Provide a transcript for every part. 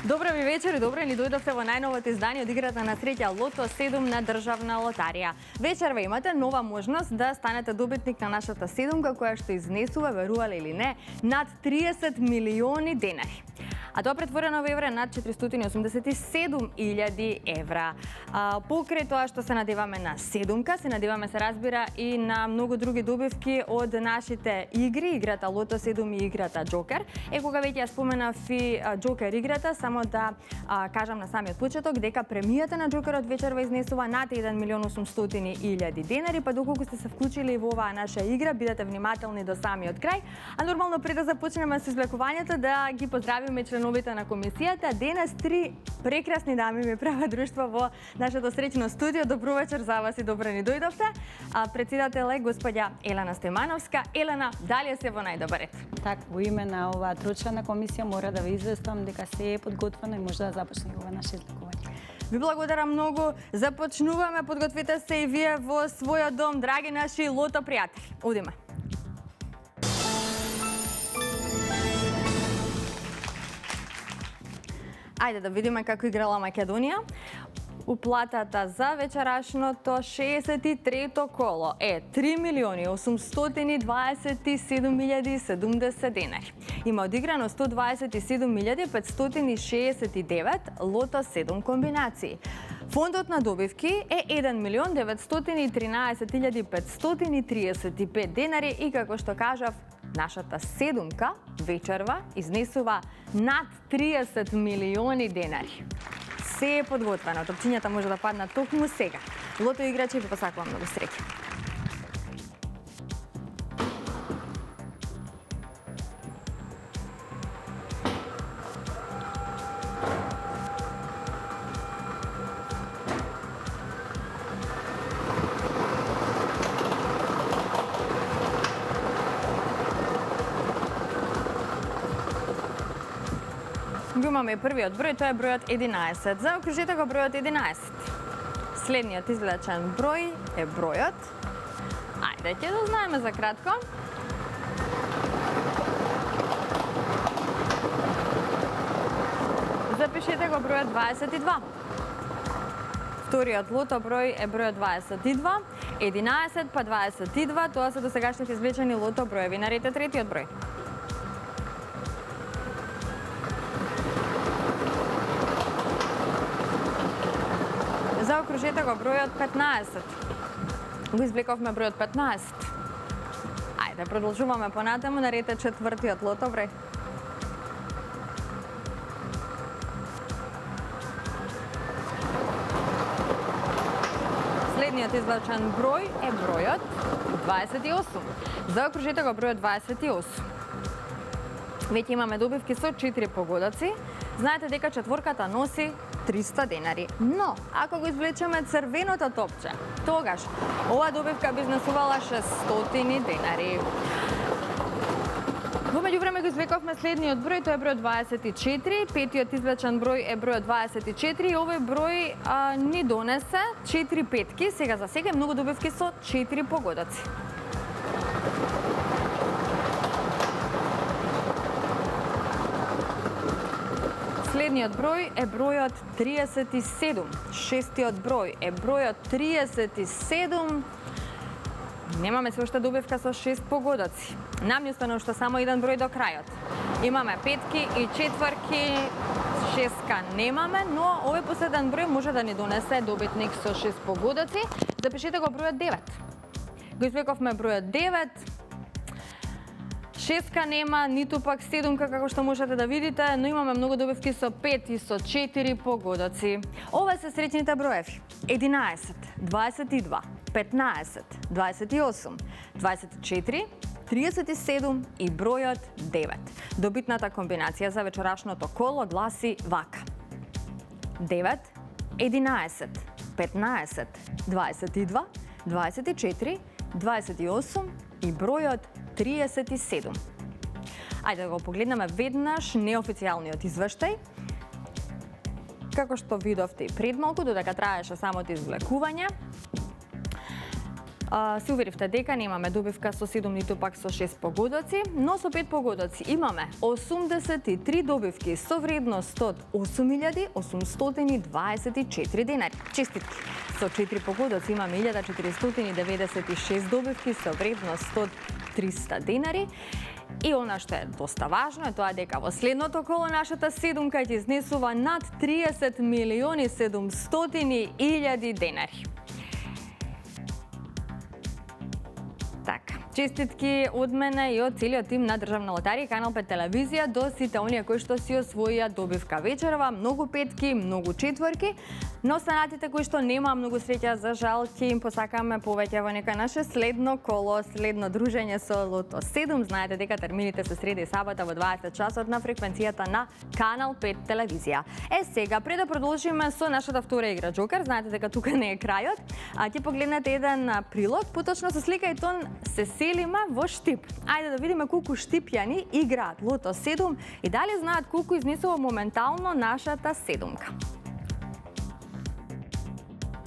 Добро ви вечер и добро ни дојдовте во најновото издание од играта на среќа Лото 7 на Државна лотарија. Вечерва имате нова можност да станете добитник на нашата седумка која што изнесува, верувале или не, над 30 милиони денари. А тоа претворено во евра над 487.000 евра. Покрај тоа што се надеваме на седумка, се надеваме се разбира и на многу други добивки од нашите игри, играта Лото 7 и играта Джокер. Кога веќе ја споменав и Джокер играта, само да кажам на самиот почеток дека премијата на Джокерот вечерва изнесува над 1.800.000 денари, па доколку сте се вклучили во оваа наша игра, бидете внимателни до самиот крај. А нормално пред да започнеме со извлекувањето да ги поздравиме членовите на комисијата. Денес три прекрасни дами ми прават друштво во нашето среќно студио. Добро вечер за вас и добро ни дојдовте. Председател е господја Елена Стојмановска. Елена, дали се во најдобар ред? Так, во име на оваа трочлена комисија мора да ве известам дека се е подготвено и може да започне ова наше извлекување. Ви благодарам многу. Започнуваме, подгответе се и вие во својот дом, драги наши лото пријатели. Одиме. Ајде да видиме како играла Македонија. Уплатата за вечерашното 63-то коло е 3.827.070 денари. Има одиграно 127.569 Лото 7 комбинации. Фондот на добивки е 1.913.535 денари и како што кажав, нашата седумка вечерва изнесува над 30 милиони денари. Се е подготвено. Топчињата може да паднат токму сега. Лото играчи ви посакувам многу среќа. Го имаме првиот број, тоа е бројот 11. Заокружете го бројот 11. Следниот извлечен број е бројот... Ајде, ќе да знаеме за кратко. Запишете го бројот 22. Вториот лото број е бројот 22. 11 па 22, тоа се досегашните извлечени лото броеви. Нарете третиот број. Заокружете го бројот 15. Го извлековме бројот 15. Ајде, продолжуваме понатаму, нарете четвртиот лото број. Следниот извлечен број е бројот 28. Заокружете го бројот 28. Веќе имаме добивки со 4 погодоци. Знаете дека четворката носи 300 денари. Но, ако го извлечеме црвеното топче, тогаш оваа добивка би изнесувала 600 денари. Во меѓувреме го извлековме следниот број, тоа е бројот 24. Петиот извлечен број е бројот 24 и овој број ни донесе 4 петки. Сега за сега многу добивки со 4 погодоци. Следниот број е бројот 37. Шестиот број е бројот 37. Немаме се уште добивка со 6 погодоци. Нам ни остана уште само еден број до крајот. Имаме петки и четврки, шестка немаме, но овој последен број може да ни донесе добитник со 6 погодоци. Запишете го бројот 9. Го извлековме бројот 9. Шестка нема, ниту пак седумка, како што можете да видите, но имаме многу добивки со 5 и со 4 погодоци. Ова се среќните броеви. 11, 22, 15, 28, 24, 37 и бројот 9. Добитната комбинација за вечерашното коло гласи вака. 9, 11, 15, 22, 24, 28 и бројот 37. Ајде да го погледнеме веднаш неофицијалниот извештај. Како што видовте и пред малку, додека траеше самото извлекување, Се уверивте дека немаме добивка со 7 ниту пак со 6 погодоци, но со 5 погодоци имаме 83 добивки со вредност од 8.824 денари. Честитки! Со 4 погодоци имаме 1496 добивки со вредност од 300 денари. И она што е доста важно е тоа дека во следното коло нашата седумка ќе изнесува над 30.700.000 денари. Така, честитки од мене и од целиот тим на Државна лотарија и Канал 5 телевизија до сите оние кои што си освоија добивка вечерва, многу петки, многу четворки, но останатите кои што нема многу среќа, за жал, ќе им посакаме повеќе во некој наше следно коло, следно дружење со Лото 7. Знаете дека термините се среда и сабота во 20 часот на фреквенцијата на Канал 5 телевизија. Сега, пред да продолжиме со нашата втора игра Джокер, знаете дека тука не е крајот, ќе погледнете еден прилог, поточно со слика и тон се селиме во Штип. Ајде да видиме колку штипјани играат Лото 7 и дали знаат колку изнесува моментално нашата седумка.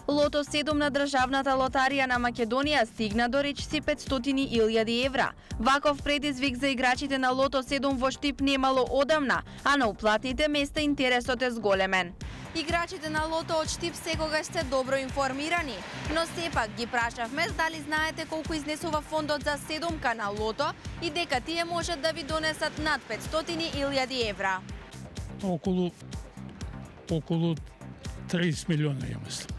Лото 7 на Државната лотарија на Македонија стигна до речиси 500.000 евра. Ваков предизвик за играчите на Лото 7 во Штип немало одамна, а на уплатните места интересот е зголемен. Играчите на Лото од Штип секогаш се добро информирани, но сепак ги прашавме дали знаете колку изнесува фондот за седумка на Лото и дека тие можат да ви донесат над 500.000 евра. Околу 30 милиона, ја мислам.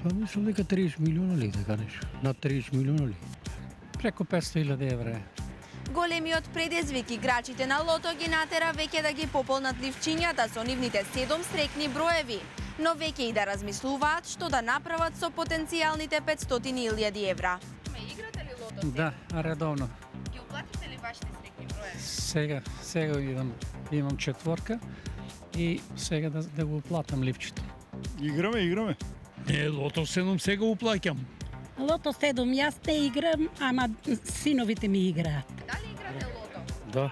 Па мислам дека 30 милиона ли, така нешто. Над 30 милиона ли? Преку 500.000 евра. Големиот предизвик играчите на Лото ги натера веќе да ги пополнат ливчињата со нивните 7 срекни броеви, но веќе и да размислуваат што да направат со потенцијалните 500.000 евра. Ме играте ли Лото? Да, редовно. Ги уплатите ли вашите срекни броеви? Сега имам четворка и сега да го уплатам ливчето. Играме. Не, Лото 7 сега уплаќам. Лото 7, јас не играм, ама синовите ми играат. Дали играте Лото? Да,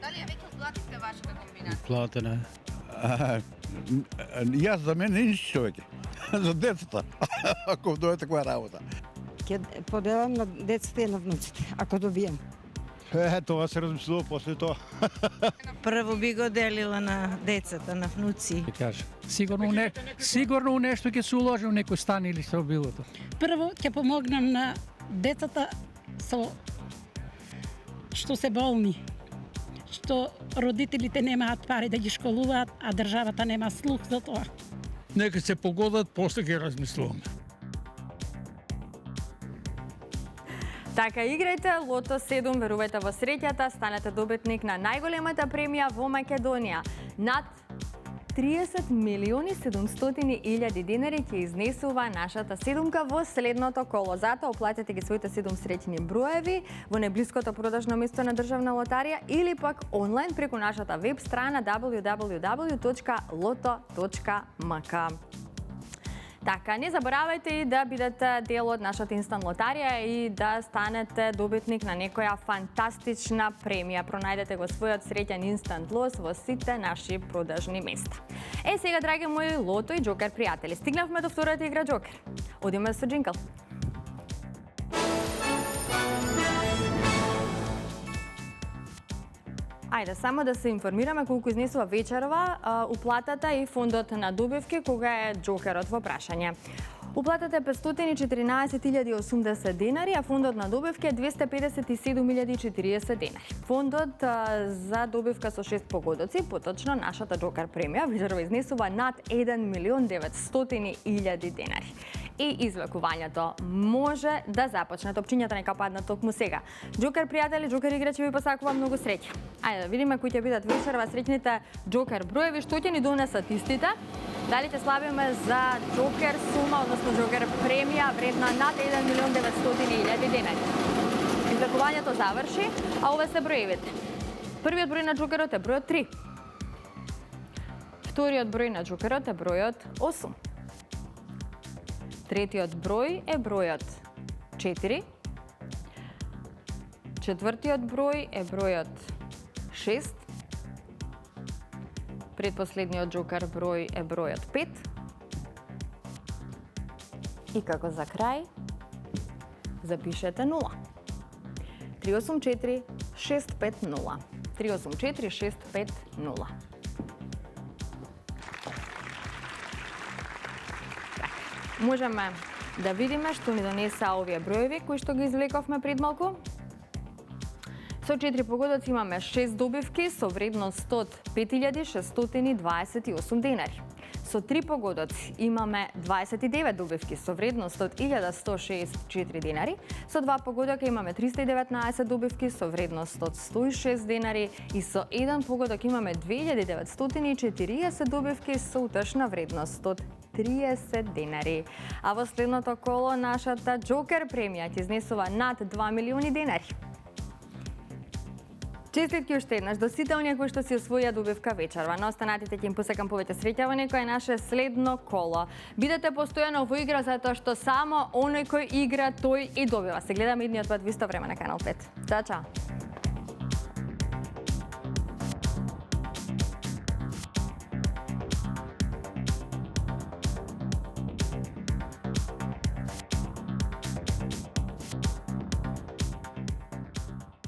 Дали ја веќе уплативте вашата комбинација? платена е. Јас за мене ништо веќе. За децата. Ако дојде таква работа. Ќе поделам на децата и на внуците, ако добием. Тоа се размислува после тоа. Прво би го делила на децата, на внуци. Ќе кажа. Сигурно у нешто ќе се уложи у некој стан или со билото. Прво ќе помогнам на децата со што се болни, што родителите немаат пари да ги школуваат, а државата нема слух за тоа. Нека се погодат, после ќе размислуваме. Така, играјте Лото 7, верувајте во среќата, станете добитник на најголемата премија во Македонија. Над 30.700.000 денари ќе изнесува нашата седумка во следното коло. Затоа оплатете ги своите 7 среќни броеви во најблиското продажно место на Државна лотарија или пак онлайн преку нашата веб страна www.loto.mk. Така, не заборавајте и да бидете дел од нашата инстант лотарија и да станете добитник на некоја фантастична премија. Пронајдете го својот среќен инстант лос во сите наши продажни места. Сега, драги мои Лото и Джокер пријатели, стигнавме до втората игра Джокер. Одиме со джинкл. Ајде, само да се информираме колку изнесува вечерва уплатата и фондот на добивки кога е Джокерот во прашање. Уплатата е 514.080 денари, а фондот на добивки е 257.040 денари. Фондот за добивка со 6 погодоци, поточно нашата Джокер премија, вечерва изнесува над 1.900.000 денари. И извлекувањето може да започне. Топчињата нека паднат токму сега. Джокер пријатели, Джокер играчи ви посакува многу среќа. Ајде да видиме кои ќе бидат вечерва среќните Джокер броеви, што ќе ни донесат истите. Дали ќе славиме за Джокер сума, односно Джокер премија вредна над 1.900.000 денари. Извлекувањето заврши, а ова се броевите. Првиот број на Джокерот е бројот 3. Вториот број на Джокерот е бројот 8. Третиот број е бројот 4. Четвртиот број е бројот 6. Предпоследниот Джокер број е бројот 5. И како за крај, запишете 0. 384 650. 384 650. Можеме да видиме што ни донеса овие броеви кои што ги извлековме пред малку. Со 4 погодоци имаме 6 добивки со вредност од 5628 денари. Со 3 погодоци имаме 29 добивки со вредност од 1164 денари. Со 2 погодока имаме 319 добивки со вредност од 106 денари и со 1 погодок имаме 2940 добивки со утешна вредност од 30 денари. А во следното коло нашата Джокер премија ќе изнесува над 2 милиони денари. Честитки уште еднаш до сите оние кои што си освоија добивка вечерва. На останатите ќе им посакам повеќе среќа во некое наше следно коло. Бидете постојано во игра затоа што само оној кој игра тој и добива. Се гледаме идниот пат во исто време на Канал 5. Чао, чао.